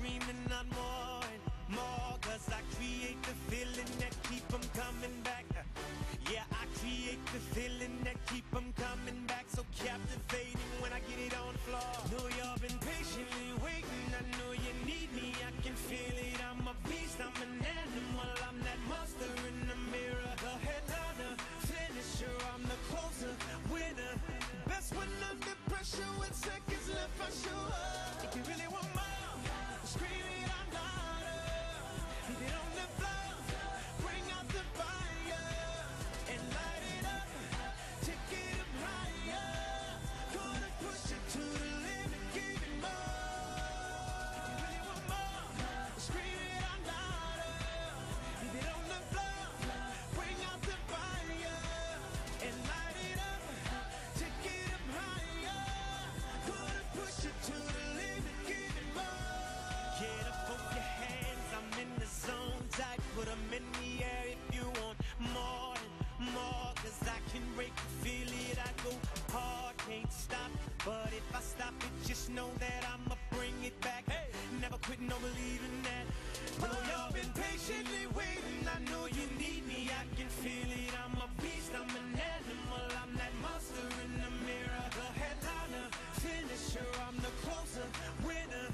dreaming on more and more, 'cause I create the feeling that keep them coming back. Yeah, I create the feeling that keep them coming back. So captivating when I get it on the floor. Know y'all been patiently waiting, I know you need me, I can feel it. I'm a beast, I'm an animal, I'm that monster in the mirror. The headliner, finisher, I'm the closer, winner. Best when under pressure with seconds left, I show up. If you really want more, scream it out louder. Leave it on the floor, bring out the fire and light it up, take it up higher. Gonna push it to the limit, give it more. If you really want more, scream it out louder. Leave it on the floor, bring out the fire and light it up, take it up higher. Gonna push it to the limit, give it more. Get up on your hands, I'm in the zone type. Put 'em in the air if you want more and more, 'cause I can break you, feel it, I go hard, can't stop. But if I stop it, just know that I'ma bring it back. Hey, never quit, no believing that. Know y'all been patiently waiting, I know you need me, I can feel it. I'm a beast, I'm an animal, I'm that monster in the mirror. The headliner, finisher, I'm the closer, winner.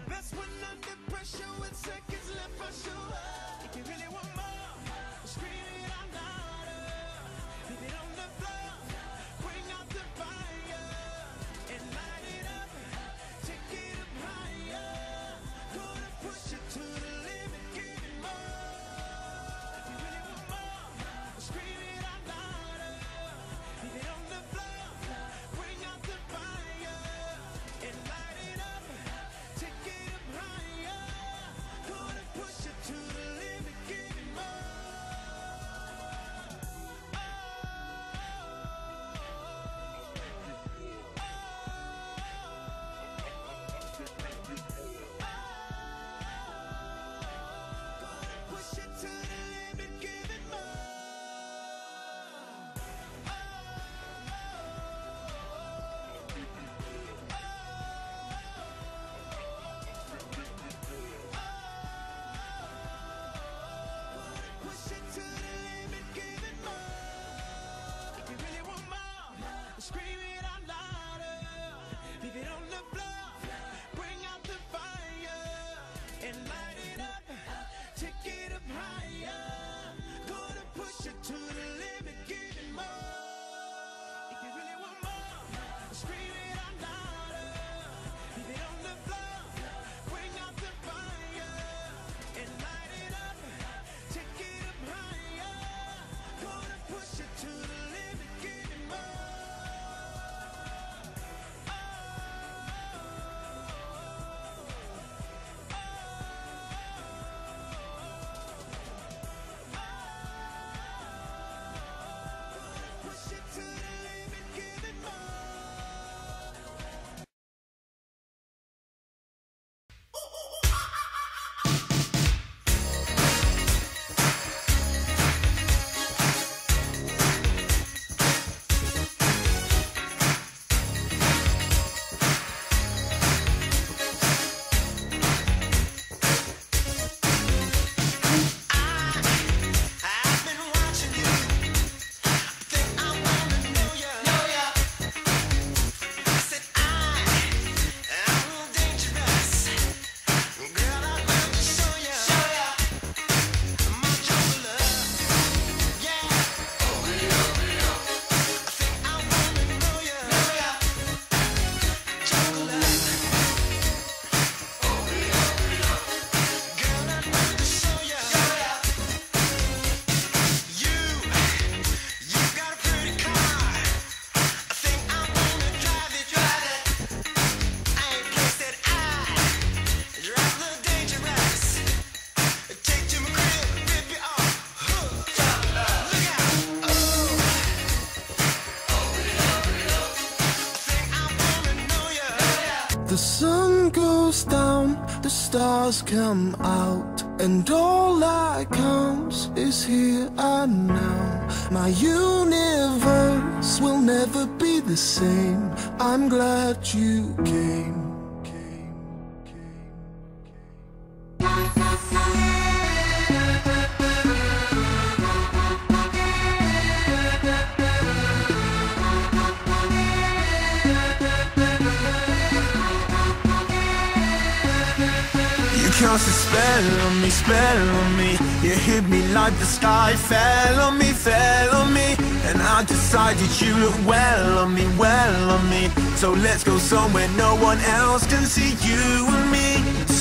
Best when under pressure with seconds left, I show up. If you really want more, scream it out louder. Leave it on the floor, bring out the fire and light it up, take it up higher. Gonna push it to the limit, give it more. If you really want more, scream it out louder. Leave it on the floor, bring out the fire and light it up, take it up higher. Gonna push it to the limit, give it more. Push it to the limit, give it more. Push it to the limit, give it more. If you really want more, scream it out louder. Leave it on the floor, bring out the fire and light it up, take it up higher. Gonna push it to the limit, give it more. If you really want more, scream it out louder. Leave it on the floor, bring out the fire and light it up, take it up higher. Gonna push it to the limit, give it more. Push it to the limit, give it more. I've been watching you. Think I wanna know ya. Said I'm a little dangerous. Girl, I'd love to show ya. My true love. Yeah. I think I wanna know ya. True love. Girl, I'd love to show ya. You got a pretty car. I think I wanna drive it. I ain't place that I drive a little dangerous. Take to my crib, rip you off. Look out. Think I wanna know ya. The sun goes down, the stars come out, and all that counts is here and now. My universe will never be the same. I'm glad you came. cast a spell on me. You hit me like the sky fell on me, fell on me. And I decided you look well on me, well on me. So let's go somewhere no one else can see you and me.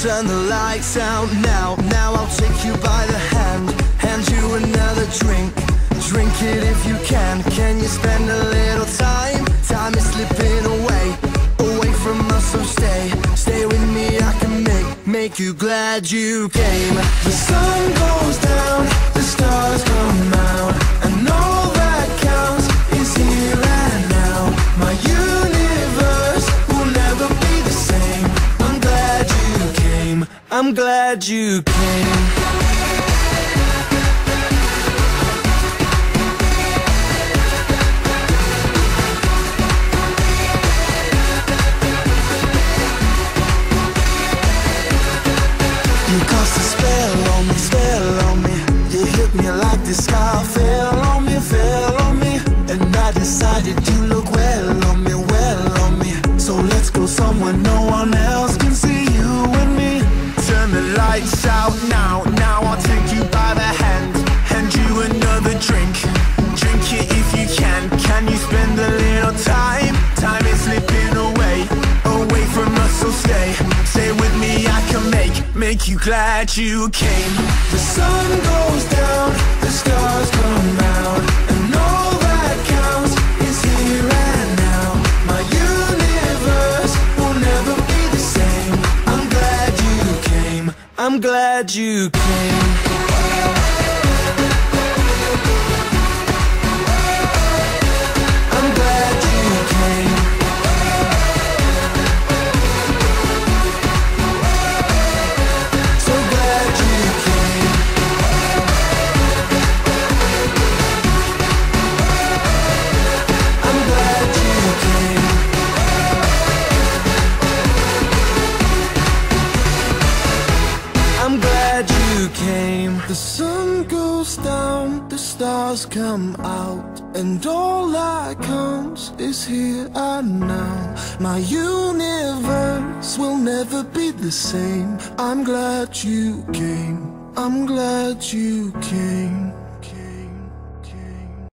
Turn the lights out now, now I'll take you by the hand. Hand you another drink, drink it if you can. Can you spend a little time? Time is slipping away, away from us, so stay with me. I can make you glad you came. The sun goes down, the stars come out, and all that counts is here and now. My universe will never be the same. I'm glad you came, I'm glad you came. You cast a spell on me. You hit me like the sky fell on me, fell on me. And I decided you look well on me, well on me. So let's go somewhere no one else can see you and me. Turn the lights out now, now I'll take you by the hand. Hand you another drink, drink it if you can. Can you spend a little time? Time is slipping away, away from us, so stay with me. I can make you glad you came. The sun goes down, the stars come out, and all that counts is here and now. My universe will never be the same. I'm glad you came, I'm glad you came. I'm glad you came. The sun goes down, the stars come out, and all that counts is here and now. My universe will never be the same. I'm glad you came, I'm glad you came.